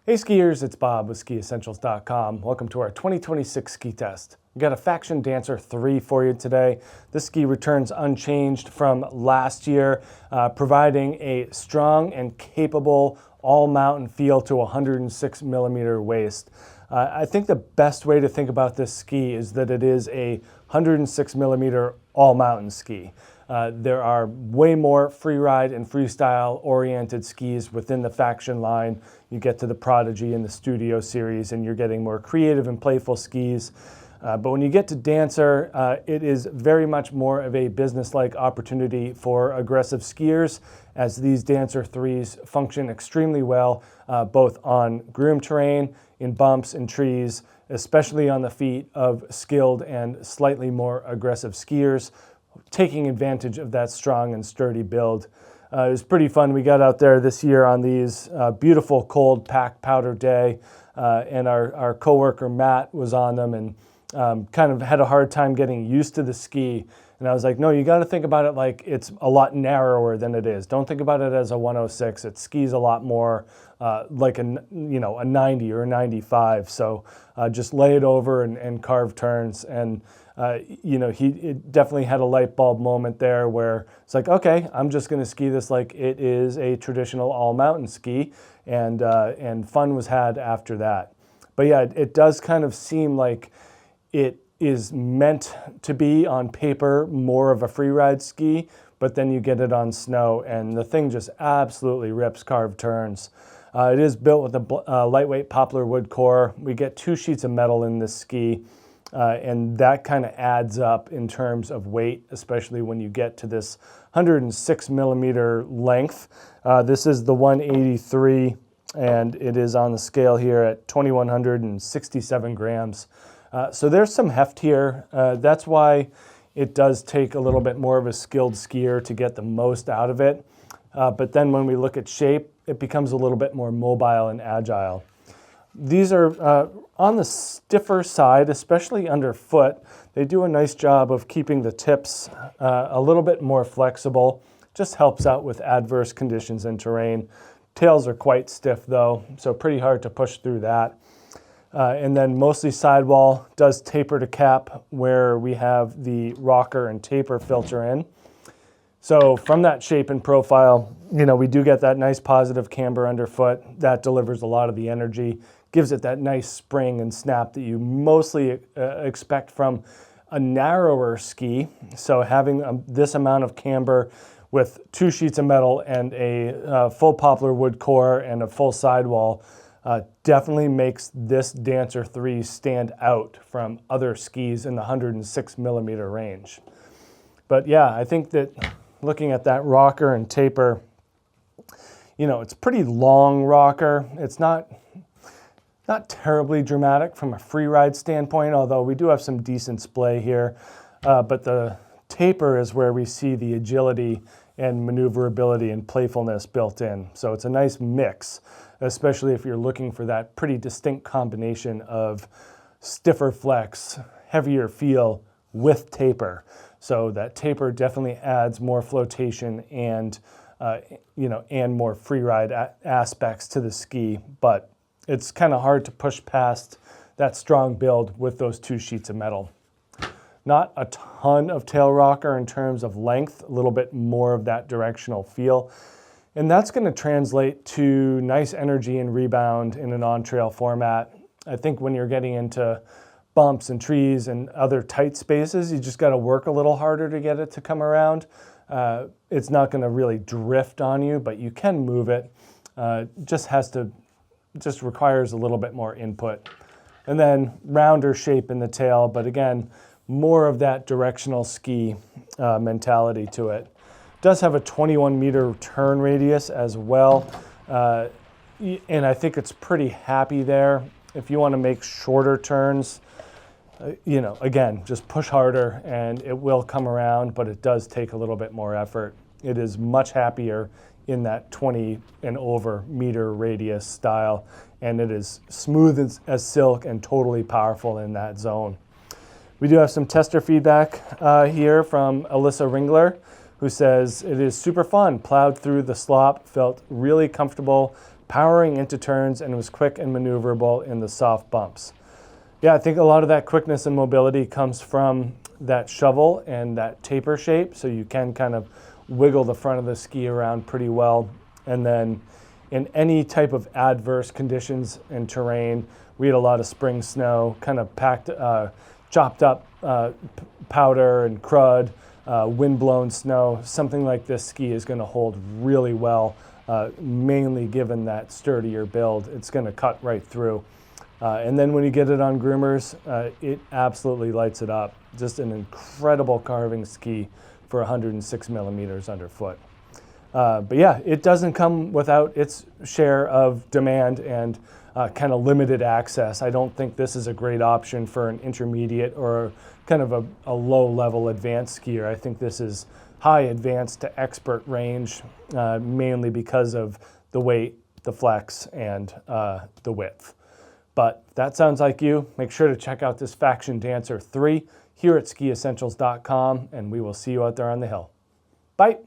Hey skiers, it's Bob with SkiEssentials.com. Welcome to our 2026 ski test. We got a Faction Dancer 3 for you today. This ski returns unchanged from last year, providing a strong and capable all-mountain feel to a 106 millimeter waist. I think the best way to think about this ski is that it is a 106 millimeter all-mountain ski. There are way more freeride and freestyle oriented skis within the Faction line. You get to the Prodigy and the Studio series and you're getting more creative and playful skis. But when you get to Dancer, it is very much more of a business-like opportunity for aggressive skiers, as these Dancer 3s function extremely well, both on groomed terrain, in bumps and trees, especially on the feet of skilled and slightly more aggressive skiers, taking advantage of that strong and sturdy build. It was pretty fun. We got out there this year on these beautiful cold packed powder day, and our coworker Matt was on them and kind of had a hard time getting used to the ski. And I was like, no, you got to think about it like it's a lot narrower than it is. Don't think about it as a 106. It skis a lot more like a 90 or a 95. So just lay it over and carve turns. And he definitely had a light bulb moment there where it's like, okay, I'm just going to ski this like it is a traditional all mountain ski, and fun was had after that. But yeah, it does kind of seem like it is meant to be on paper more of a freeride ski, but then you get it on snow and the thing just absolutely rips carved turns. It is built with a lightweight poplar wood core. We get 2 sheets of metal in this ski, and that kind of adds up in terms of weight, especially when you get to this 106 millimeter length. This is the 183, and it is on the scale here at 2,167 grams. So there's some heft here. That's why it does take a little bit more of a skilled skier to get the most out of it. But then when we look at shape, it becomes a little bit more mobile and agile. These are on the stiffer side, especially underfoot. They do a nice job of keeping the tips a little bit more flexible. Just helps out with adverse conditions and terrain. Tails are quite stiff though, so pretty hard to push through that. And then mostly sidewall, does taper to cap where we have the rocker and taper filter in. So from that shape and profile, we do get that nice positive camber underfoot. That delivers a lot of the energy, gives it that nice spring and snap that you mostly expect from a narrower ski. So having this amount of camber with 2 sheets of metal and a full poplar wood core and a full sidewall definitely makes this Dancer 3 stand out from other skis in the 106 millimeter range. But yeah, I think that looking at that rocker and taper, it's pretty long rocker. It's not terribly dramatic from a freeride standpoint, although we do have some decent splay here. But the taper is where we see the agility and maneuverability and playfulness built in. So it's a nice mix, especially if you're looking for that pretty distinct combination of stiffer flex, heavier feel with taper. So that taper definitely adds more flotation and and more freeride aspects to the ski, but it's kind of hard to push past that strong build with those 2 sheets of metal. Not a ton of tail rocker in terms of length, a little bit more of that directional feel. And that's going to translate to nice energy and rebound in an on-trail format. I think when you're getting into bumps and trees and other tight spaces, you just got to work a little harder to get it to come around. It's not going to really drift on you, but you can move it. Just requires a little bit more input. And then rounder shape in the tail, but again, more of that directional ski mentality to it. Does have a 21 meter turn radius as well, and I think it's pretty happy there. If you want to make shorter turns, again, just push harder and it will come around, but it does take a little bit more effort. It is much happier in that 20 and over meter radius style, and it is smooth as silk and totally powerful in that zone. We do have some tester feedback here from Alyssa Ringler, who says, it is super fun, plowed through the slop, felt really comfortable, powering into turns, and it was quick and maneuverable in the soft bumps. Yeah, I think a lot of that quickness and mobility comes from that shovel and that taper shape, so you can kind of wiggle the front of the ski around pretty well. And then in any type of adverse conditions and terrain, we had a lot of spring snow, kind of packed, chopped up powder and crud, wind-blown snow. Something like this ski is going to hold really well, mainly given that sturdier build. It's going to cut right through. And then when you get it on groomers, it absolutely lights it up. Just an incredible carving ski for 106 millimeters underfoot. But yeah, it doesn't come without its share of demand and kind of limited access. I don't think this is a great option for an intermediate or kind of a low-level advanced skier. I think this is high advanced to expert range, mainly because of the weight, the flex, and the width. But if that sounds like you, make sure to check out this Faction Dancer 3 here at SkiEssentials.com, and we will see you out there on the hill. Bye.